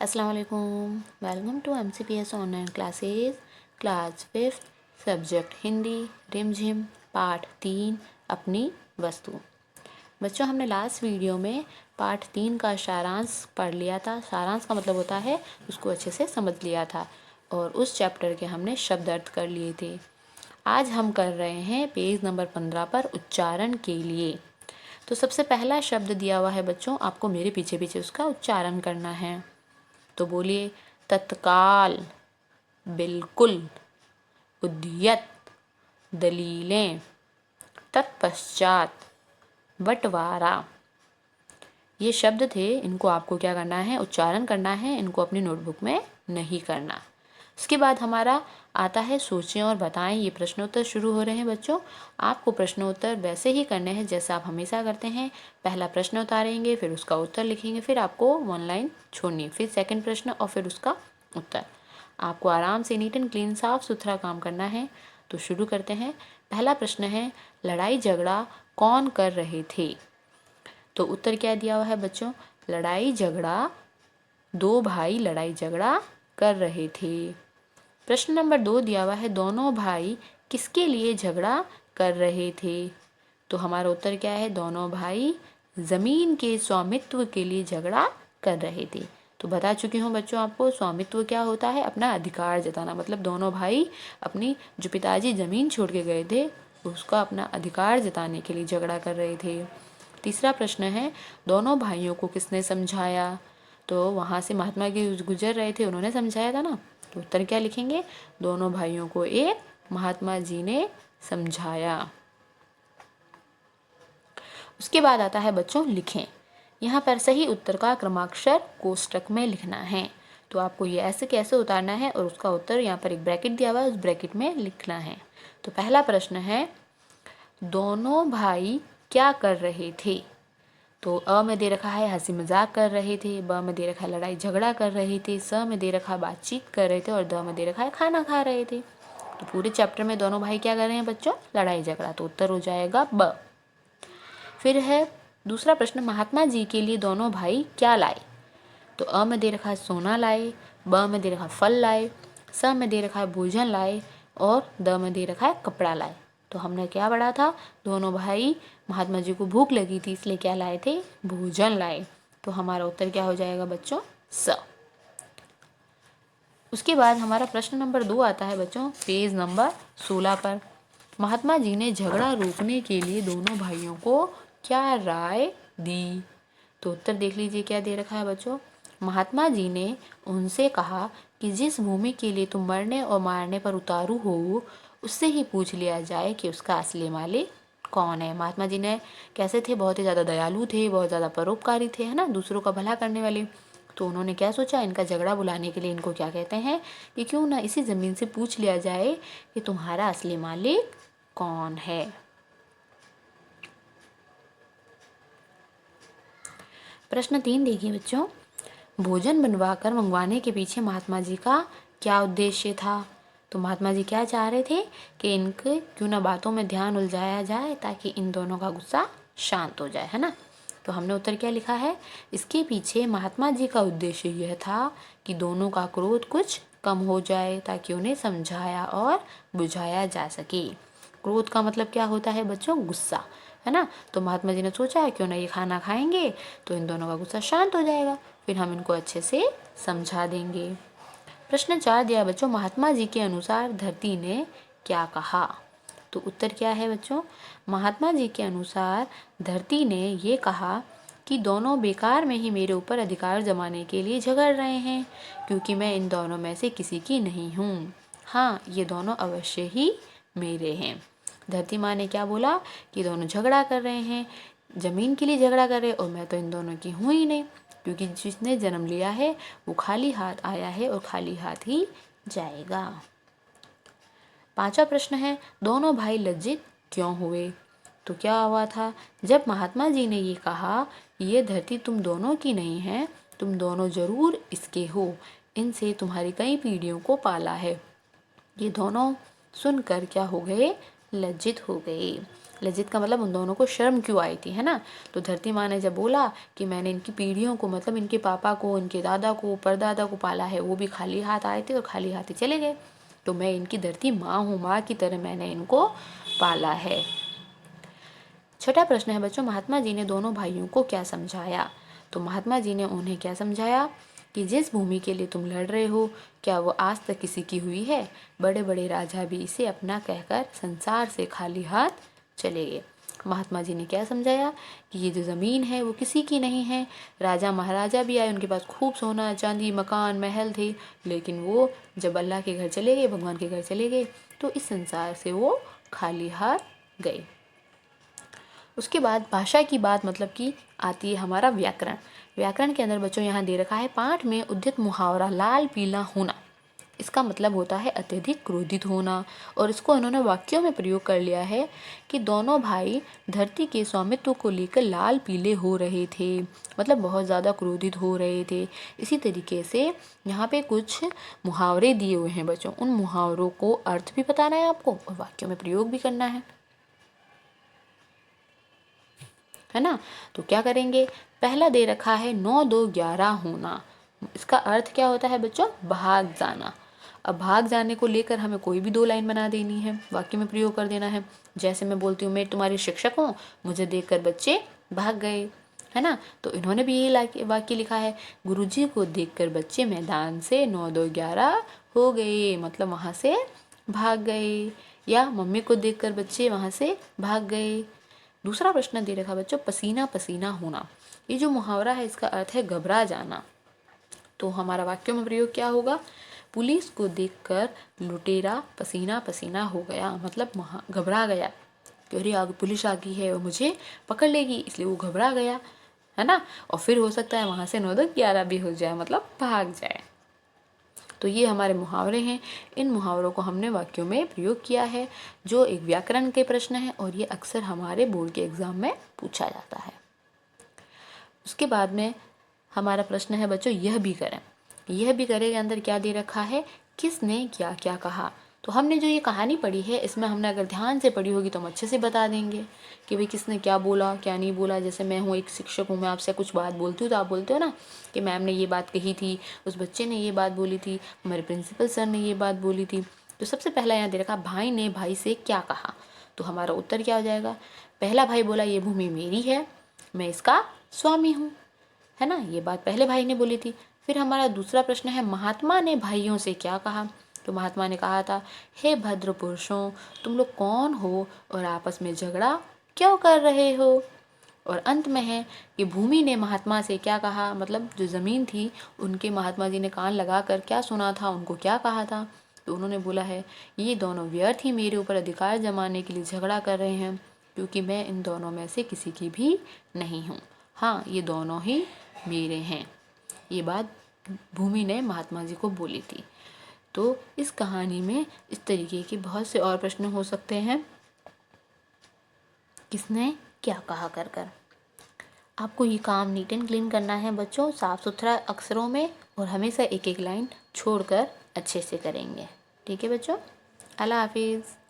अस्सलाम वालेकुम। Welcome to MCPS online classes class 5th subject Hindi Rimjhim पाठ 3 अपनी वस्तु। बच्चों, हमने लास्ट वीडियो में पाठ 3 का सारांश पढ़ लिया था। सारांश का मतलब होता है उसको अच्छे से समझ लिया था और उस चैप्टर के हमने शब्द अर्थ कर लिए थे। आज हम कर रहे हैं पेज नंबर 15 पर उच्चारण के लिए। तो सबसे पहला शब्द दिया हुआ है बच्चों, आपको मेरे पीछे पीछे उसका उच्चारण करना है। तो बोलिए, तत्काल, बिल्कुल, उद्यत, दलीलें, तत्पश्चात, बंटवारा। ये शब्द थे, इनको आपको क्या करना है, उच्चारण करना है। इनको अपनी नोटबुक में नहीं करना। इसके बाद हमारा आता है सोचें और बताएं। ये प्रश्नोत्तर शुरू हो रहे हैं बच्चों। आपको प्रश्नोत्तर वैसे ही करने हैं जैसा आप हमेशा करते हैं। पहला प्रश्न उतारेंगे, फिर उसका उत्तर लिखेंगे, फिर आपको 1 लाइन छोड़नी, फिर सेकंड प्रश्न और फिर उसका उत्तर। आपको आराम से नीट एंड क्लीन साफ सुथरा काम करना है। तो शुरू करते हैं। पहला प्रश्न है, लड़ाई झगड़ा कौन कर रहे थे? तो उत्तर क्या दिया हुआ है बच्चों, लड़ाई झगड़ा, 2 भाई लड़ाई झगड़ा कर रहे थे। प्रश्न नंबर 2 दिया हुआ है, दोनों भाई किसके लिए झगड़ा कर रहे थे? तो हमारा उत्तर क्या है, दोनों भाई जमीन के स्वामित्व के लिए झगड़ा कर रहे थे। तो बता चुकी हूँ बच्चों आपको, स्वामित्व क्या होता है, अपना अधिकार जताना। मतलब दोनों भाई अपनी जो पिताजी जमीन छोड़ के गए थे उसका अपना अधिकार जताने के लिए झगड़ा कर रहे थे। तीसरा प्रश्न है, दोनों भाइयों को किसने समझाया? तो वहाँ से महात्मा जी गुजर रहे थे, उन्होंने समझाया था ना। तो उत्तर क्या लिखेंगे, दोनों भाइयों को एक महात्मा जी ने समझाया। उसके बाद आता है बच्चों लिखें। यहाँ पर सही उत्तर का क्रमाक्षर कोष्टक में लिखना है। तो आपको ये ऐसे कैसे उतारना है और उसका उत्तर यहाँ पर एक ब्रैकेट दिया हुआ है, उस ब्रैकेट में लिखना है। तो पहला प्रश्न है, दोनों भाई क्या कर रहे थे? तो अ में दे रखा है हंसी मजाक कर रहे थे, ब में दे रखा है लड़ाई झगड़ा कर रहे थे, स में दे रखा है बातचीत कर रहे थे और द में दे रखा है खाना खा रहे थे। तो पूरे चैप्टर में दोनों भाई क्या कर रहे हैं बच्चों, लड़ाई झगड़ा। तो उत्तर हो जाएगा ब। फिर है दूसरा प्रश्न, महात्मा जी के लिए दोनों भाई क्या लाए? तो अ में दे रखा है सोना लाए, ब में दे रखा है फल लाए, स में दे रखा है भोजन लाए और द में दे रखा है कपड़ा लाए। तो हमने क्या पढ़ा था, दोनों भाई महात्मा जी को भूख लगी थी इसलिए क्या लाए थे, भोजन लाए। तो हमारा उत्तर क्या हो जाएगा बच्चों, स। उसके बाद हमारा प्रश्न नंबर 2 आता है बच्चों पेज नंबर 16 पर। महात्मा जी ने झगड़ा रोकने के लिए दोनों भाइयों को क्या राय दी? तो उत्तर देख लीजिए क्या दे रखा है बच्चों, महात्मा जी ने उनसे कहा कि जिस भूमि के लिए तुम मरने और मारने पर उतारू हो उससे ही पूछ लिया जाए कि उसका असली मालिक कौन है। महात्मा जी ने कैसे थे, बहुत ही ज़्यादा दयालु थे, बहुत ज़्यादा परोपकारी थे, है ना, दूसरों का भला करने वाले। तो उन्होंने क्या सोचा, इनका झगड़ा बुलाने के लिए इनको क्या कहते हैं कि क्यों ना इसी ज़मीन से पूछ लिया जाए कि तुम्हारा असली मालिक कौन है। प्रश्न 3 देखिए बच्चों, भोजन बनवाकर मंगवाने के पीछे महात्मा जी का क्या उद्देश्य था? तो महात्मा जी क्या चाह रहे थे कि इनके क्यों ना बातों में ध्यान उलझाया जाए ताकि इन दोनों का गुस्सा शांत हो जाए, है ना। तो हमने उत्तर क्या लिखा है, इसके पीछे महात्मा जी का उद्देश्य यह था कि दोनों का क्रोध कुछ कम हो जाए ताकि उन्हें समझाया और बुझाया जा सके। क्रोध का मतलब क्या होता है बच्चों, गुस्सा, है ना। तो महात्मा जी ने सोचा है क्यों ना ये खाना खाएंगे तो इन दोनों का गुस्सा शांत हो जाएगा, फिर हम इनको अच्छे से समझा देंगे। प्रश्न 4 दिया बच्चों, महात्मा जी के अनुसार धरती ने क्या कहा? तो उत्तर क्या है बच्चों, महात्मा जी के अनुसार धरती ने ये कहा कि दोनों बेकार में ही मेरे ऊपर अधिकार जमाने के लिए झगड़ रहे हैं क्योंकि मैं इन दोनों में से किसी की नहीं हूँ। हाँ, ये दोनों अवश्य ही मेरे हैं। धरती माँ ने क्या बोला कि दोनों झगड़ा कर रहे हैं, ज़मीन के लिए झगड़ा कर रहे हैं और मैं तो इन दोनों की हूँ ही नहीं, क्योंकि जिसने जन्म लिया है वो खाली हाथ आया है और खाली हाथ ही जाएगा। 5वां प्रश्न है, दोनों भाई लज्जित क्यों हुए? तो क्या हुआ था, जब महात्मा जी ने ये कहा ये धरती तुम दोनों की नहीं है, तुम दोनों जरूर इसके हो, इनसे तुम्हारी कई पीढ़ियों को पाला है, ये दोनों सुनकर क्या हो गए, लज्जित हो गए। लज्जित का मतलब उन दोनों को शर्म क्यों आई थी, है ना। तो धरती माँ ने जब बोला कि मैंने इनकी पीढ़ियों को, मतलब इनके पापा को, इनके दादा को, परदादा को पाला है, वो भी खाली हाथ आए थे और खाली हाथ ही चले गए, तो मैं इनकी धरती माँ हूँ, माँ की तरह मैंने इनको पाला है। छठा प्रश्न है बच्चों, महात्मा जी ने दोनों भाइयों को क्या समझाया। तो महात्मा जी ने उन्हें क्या समझाया कि जिस भूमि के लिए तुम लड़ रहे हो, क्या वो आज तक किसी की हुई है। बड़े बड़े राजा भी इसे अपना कहकर संसार से खाली हाथ चले गए। महात्मा जी ने क्या समझाया कि ये जो ज़मीन है वो किसी की नहीं है। राजा महाराजा भी आए, उनके पास खूब सोना चांदी मकान महल थे, लेकिन वो जब अल्लाह के घर चले गए, भगवान के घर चले गए, तो इस संसार से वो खाली हाथ गए। उसके बाद भाषा की बात मतलब कि आती है हमारा व्याकरण। व्याकरण के अंदर बच्चों यहाँ दे रखा है, पाठ में उद्धृत मुहावरा लाल पीला होना, इसका मतलब होता है अत्यधिक क्रोधित होना। और इसको इन्होंने वाक्यों में प्रयोग कर लिया है कि दोनों भाई धरती के स्वामित्व को लेकर लाल पीले हो रहे थे, मतलब बहुत ज़्यादा क्रोधित हो रहे थे। इसी तरीके से यहाँ पे कुछ मुहावरे दिए हुए हैं बच्चों, उन मुहावरों को अर्थ भी बताना है आपको और वाक्यों में प्रयोग भी करना है ना। तो क्या करेंगे, पहला दे रखा है 9 2 11 होना। इसका अर्थ क्या होता है बच्चों, भाग जाना। अब भाग जाने को लेकर हमें कोई भी 2 लाइन बना देनी है, वाक्य में प्रयोग कर देना है। जैसे मैं बोलती हूँ, मैं तुम्हारी शिक्षक हूँ, मुझे देखकर बच्चे भाग गए, है ना। तो इन्होंने भी यही वाक्य लिखा है, गुरुजी को देखकर बच्चे मैदान से 9 2 11 हो गए, मतलब वहाँ से भाग गए। या मम्मी को देखकर बच्चे वहाँ से भाग गए। दूसरा प्रश्न दे रखा बच्चों, पसीना पसीना होना। ये जो मुहावरा है इसका अर्थ है घबरा जाना। तो हमारा वाक्यों में प्रयोग क्या होगा, पुलिस को देखकर लुटेरा पसीना पसीना हो गया, मतलब घबरा गया कि अरे आगे पुलिस आ गई है और मुझे पकड़ लेगी, इसलिए वो घबरा गया, है ना। और फिर हो सकता है वहाँ से 9 2 11 भी हो जाए, मतलब भाग जाए। तो ये हमारे मुहावरे हैं। इन मुहावरों को हमने वाक्यों में प्रयोग किया है, जो एक व्याकरण के प्रश्न है और ये अक्सर हमारे बोर्ड के एग्ज़ाम में पूछा जाता है। उसके बाद में हमारा प्रश्न है बच्चों, यह भी करें। यह भी करें के अंदर क्या दे रखा है, किसने क्या क्या कहा। तो हमने जो ये कहानी पढ़ी है, इसमें हमने अगर ध्यान से पढ़ी होगी तो हम अच्छे से बता देंगे कि भाई किसने क्या बोला क्या नहीं बोला। जैसे मैं हूँ एक शिक्षक हूँ, मैं आपसे कुछ बात बोलती हूँ तो आप बोलते हो ना कि मैम ने ये बात कही थी, उस बच्चे ने ये बात बोली थी, हमारे प्रिंसिपल सर ने ये बात बोली थी। तो सबसे पहला यहाँ दे रखा, भाई ने भाई से क्या कहा। तो हमारा उत्तर क्या हो जाएगा, पहला भाई बोला ये भूमि मेरी है, मैं इसका स्वामी हूँ, है ना। ये बात पहले भाई ने बोली थी। फिर हमारा दूसरा प्रश्न है, महात्मा ने भाइयों से क्या कहा। तो महात्मा ने कहा था, हे भद्र पुरुषों, तुम लोग कौन हो और आपस में झगड़ा क्यों कर रहे हो। और अंत में है कि भूमि ने महात्मा से क्या कहा, मतलब जो ज़मीन थी उनके महात्मा जी ने कान लगा कर क्या सुना था, उनको क्या कहा था। तो उन्होंने बोला है, ये दोनों व्यर्थ ही मेरे ऊपर अधिकार जमाने के लिए झगड़ा कर रहे हैं, क्योंकि मैं इन दोनों में से किसी की भी नहीं हूँ। हाँ, ये दोनों ही मेरे हैं। ये बात भूमि ने महात्मा जी को बोली थी। तो इस कहानी में इस तरीके के बहुत से और प्रश्न हो सकते हैं, किसने क्या कहा कर कर। आपको ये काम नीट एंड क्लीन करना है बच्चों, साफ़ सुथरा अक्षरों में, और हमेशा एक एक लाइन छोड़कर अच्छे से करेंगे। ठीक है बच्चों, अल्लाह हाफिज़।